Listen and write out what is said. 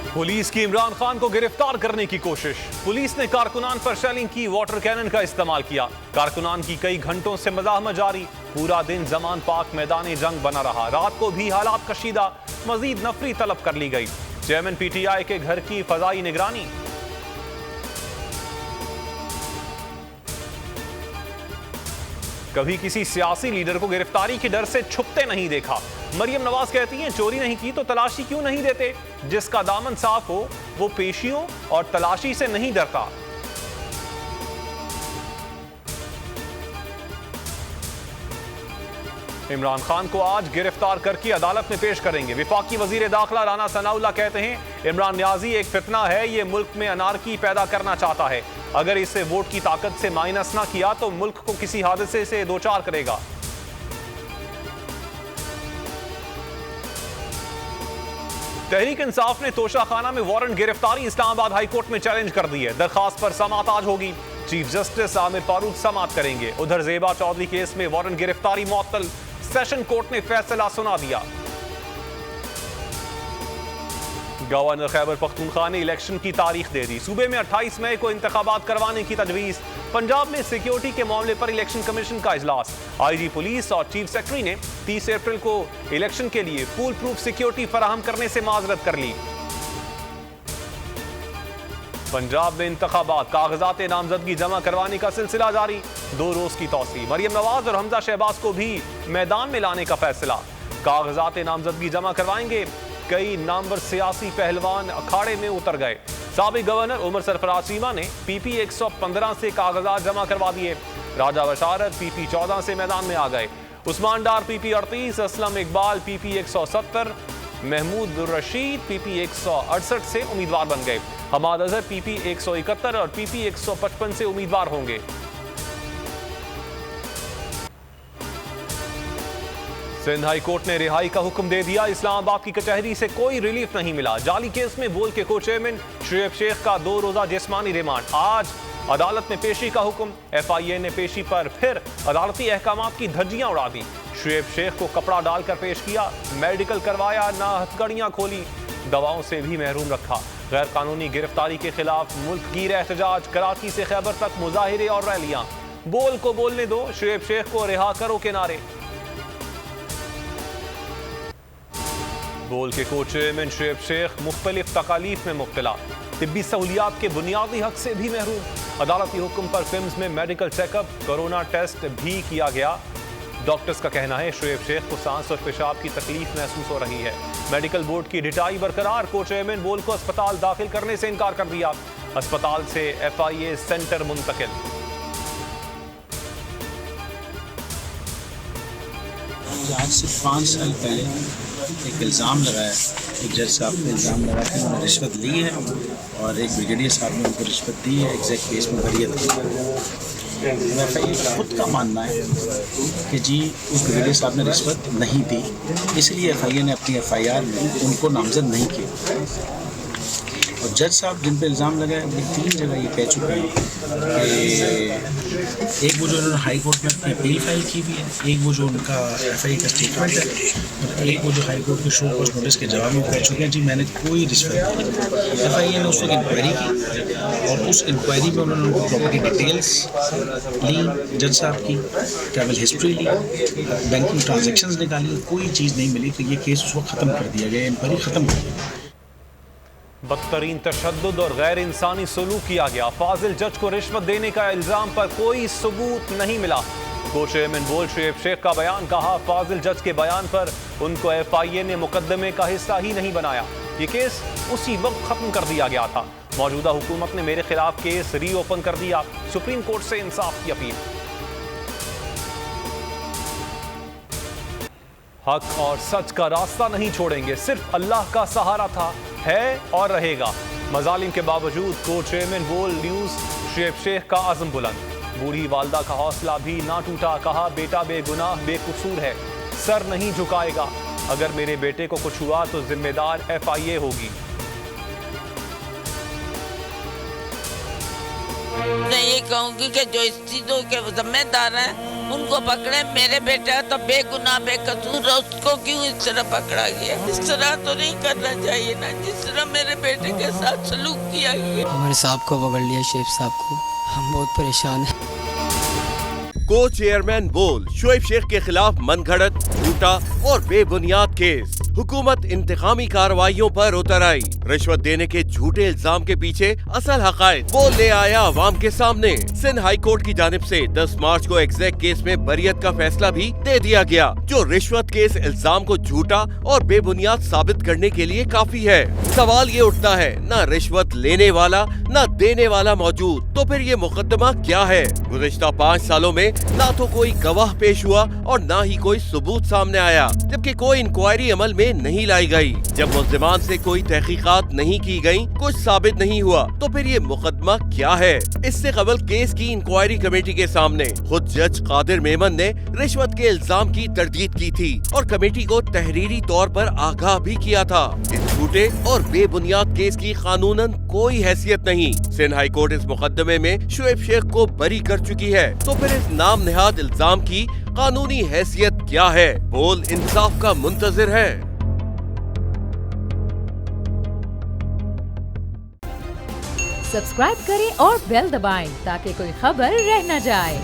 Police की इमरान खान को गिरफ्तार करने की कोशिश। पुलिस ने कारकुनान पर शेलिंग की, वाटर कैनन का इस्तेमाल किया। कारकुनान की कई घंटों से मज़ाहमत जारी। पूरा दिन जमान पाक मैदान जंग बना रहा। रात को भी हालात कशीदा, मजीद नफरी तलब कर ली गई। चेयरमैन पीटीआई के घर की फजाई निगरानी। कभी किसी सियासी लीडर को गिरफ्तारी के डर से छुपते नहीं देखा। मरियम नवाज कहती हैं, चोरी नहीं की तो तलाशी क्यों नहीं देते? जिसका दामन साफ हो वो पेशियों और तलाशी से नहीं डरता। इमरान खान को आज गिरफ्तार करके अदालत में पेश करेंगे। विफाकी वजीर दाखिला राना सनाउल्लाह कहते हैं, इमरान न्याजी एक फितना है, ये मुल्क में अनारकी पैदा करना चाहता है। अगर इसे वोट की ताकत से माइनस ना किया तो मुल्क को किसी हादसे से दो चार करेगा। तहरीक इंसाफ ने तोशाखाना में वारंट गिरफ्तारी इस्लामाबाद हाईकोर्ट में चैलेंज कर दी है। दरखास्त पर समाअत आज होगी। चीफ जस्टिस आमिर फारूक समाअत करेंगे। उधर जेबा चौधरी केस में वारंट गिरफ्तारी मुअत्तल। सेशन कोर्ट ने फैसला सुना दिया। गवर्नर खैबर पख्तूनख्वा ने इलेक्शन की तारीख दे दी। सूबे में 28 मई को इंतखाबात करवाने की तजवीज। पंजाब में सिक्योरिटी के मामले पर इलेक्शन कमीशन का इजलास। आईजी पुलिस और चीफ सेक्रेटरी ने 30 अप्रैल को इलेक्शन के लिए फुल प्रूफ सिक्योरिटी फराहम करने से माजरत कर ली। पंजाब में इंतखाबात, कागजात नामजदगी जमा करवाने का सिलसिला जारी। 2 रोज की तौसी। मरियम नवाज और हमजा शहबाज को भी मैदान में लाने का फैसला। कागजात नामजदगी जमा करवाएंगे। कई नामवर सियासी पहलवान अखाड़े में उतर गए। साबिक गवर्नर उमर सरफराज चीमा ने पीपी 115 से कागजात जमा करवा दिए। राजा बशारत पीपी 14 से मैदान में आ गए। Usman Dar PP 38, Aslam Iqbal PP 170, Mahmood Rashid PP 168 से उम्मीदवार बन गए। हमाद अजहर पीपी 171 और पीपी 155 से उम्मीदवार होंगे। सिंध हाई कोर्ट ने रिहाई का हुक्म दे दिया। इस्लामाबाद की कचहरी से कोई रिलीफ नहीं मिला। जाली केस में बोल के को चेयरमैन शुएब शेख का 2 रोजा जिस्मानी रिमांड। आज अदालत में पेशी का हुक्म। एफआईए ने पेशी पर फिर अदालती अहकामात की धज्जियां उड़ा दी। शुएब शेख को कपड़ा डालकर पेश किया, मेडिकल करवाया, ना हथकड़ियां खोली, दवाओं से भी महरूम रखा। गैर कानूनी गिरफ्तारी के खिलाफ मुल्क गिर एहतजाज। कराची से खैबर तक मुजाहिरे और रैलियां। बोल को बोलने दो, शुएब शेख को रिहा करो के नारे। बोल के को चेयरमैन शुएब शेख मुख्तलिफ तकालीफ में मुब्तला। तिब्बी सहूलियात के बुनियादी हक से भी महरूम। अदालती हुक्म पर फिल्म्स में मेडिकल चेकअप, कोरोना टेस्ट भी किया गया। डॉक्टर्स का कहना है शुएब शेख को सांस और पेशाब की तकलीफ महसूस हो रही है। मेडिकल बोर्ड की डिटाई बरकरार। को चेयरमैन बोल को अस्पताल दाखिल करने से इनकार कर दिया। अस्पताल से एफआईए सेंटर मुंतकिल। आज से 5 साल पहले एक इल्ज़ाम लगाया, एक जज साहब ने इल्ज़ाम लगाया कि उन्होंने रिश्वत ली है और एक ब्रिगेडियर साहब ने उनको रिश्वत दी है। एग्जैक्ट केस में बरियत एफआईए खुद का मानना है कि जी उस ब्रिगेडियर साहब ने रिश्वत नहीं दी, इसलिए एफआईए ने अपनी एफआईआर में उनको नामजद नहीं किया। और जज साहब जिन पे इल्ज़ाम लगाए वो 3 जगह ये कह चुके हैं कि एक वो जो उन्होंने हाई कोर्ट में अपनी अपील फाइल की हुई है, एक वो जो उनका एफआईए का स्टेटमेंट है, और एक वो जो हाई कोर्ट के शो कॉज नोटिस के जवाब में कह चुके हैं जी मैंने कोई रिश्वत नहीं। एफआईए ने उस वक्त इंक्वायरी की और उस इंक्वायरी में उन्होंने उनको प्रॉपर्टी डिटेल्स ली, जज साहब की ट्रैवल हिस्ट्री ली, बैंकिंग ट्रांजेक्शन्स निकाली, कोई चीज़ नहीं मिली। तो ये केस उस वक्त ख़त्म कर दिया गया, इंक्वायरी ख़त्म कर दी। बदतरीन तशद्दुद और गैर इंसानी सलूक किया गया। फाजिल जज को रिश्वत देने का इल्जाम पर कोई सबूत नहीं मिला। को चेयरमैन बोल शुएब शेख का बयान। कहा, फाजिल जज के बयान पर उनको एफआईए ने मुकदमे का हिस्सा ही नहीं बनाया। ये केस उसी वक्त खत्म कर दिया गया था। मौजूदा हुकूमत ने मेरे खिलाफ केस रीओपन कर दिया। सुप्रीम कोर्ट से इंसाफ की अपील। हक और सच का रास्ता नहीं छोड़ेंगे। सिर्फ अल्लाह का सहारा था, है और रहेगा। मजालिम के बावजूद को चेयरमैन बोल न्यूज शुएब शेख का आज़म बुलंद। बूढ़ी वालदा का हौसला भी ना टूटा। कहा, बेटा बेगुनाह बेकसूर है, सर नहीं झुकाएगा। अगर मेरे बेटे को कुछ हुआ तो जिम्मेदार एफआईए होगी। मैं ये कहूँगी कि जो इस चीजों के जिम्मेदार हैं उनको पकड़े। मेरे बेटा तो बेगुनाह बेकसूर, उसको क्यों इस तरह पकड़ा गया? इस तरह तो नहीं करना चाहिए ना, जिस तरह मेरे बेटे के साथ सलूक किया गया। हमारे साहब को पकड़ लिया, शेख साहब को। हम बहुत परेशान हैं। को चेयरमैन बोल शोएब शेख के खिलाफ मनगढ़ंत, झूठा और बेबुनियाद केस। हुकूमत इंतकामी कार्रवाइयों पर उतर आई। रिश्वत देने के झूठे इल्जाम के पीछे असल हकायक वो ले आया अवाम के सामने। सिंध हाई कोर्ट की जानिब से 10 मार्च को एग्जैक्ट केस में बरियत का फैसला भी दे दिया गया, जो रिश्वत के इस इल्जाम को झूठा और बेबुनियाद साबित करने के लिए काफी है। सवाल ये उठता है, न रिश्वत लेने वाला न देने वाला मौजूद, तो फिर ये मुकदमा क्या है? गुज़िश्ता 5 सालों में ना तो कोई गवाह पेश हुआ और ना ही कोई सबूत सामने आया, जबकि कोई इंक्वायरी अमल में नहीं लाई गई। जब मुल्जिमान से कोई तहकीकात नहीं की गई, कुछ साबित नहीं हुआ, तो फिर ये मुकदमा क्या है? इससे कबल केस की इंक्वायरी कमेटी के सामने खुद जज कादिर मेमन ने रिश्वत के इल्जाम की तरदीद की थी और कमेटी को तहरीरी तौर पर आगाह भी किया था। इस झूठे और बेबुनियाद केस की कानूनन कोई हैसियत नहीं। सिंध हाई कोर्ट इस मुकदमे में शोएब शेख को बरी कर चुकी है, तो फिर इस नाम नेहाद इल्जाम की कानूनी हैसियत क्या है? बोल इंसाफ का मुंतजिर है। सब्सक्राइब करें और बेल दबाएं ताकि कोई खबर रह न जाए।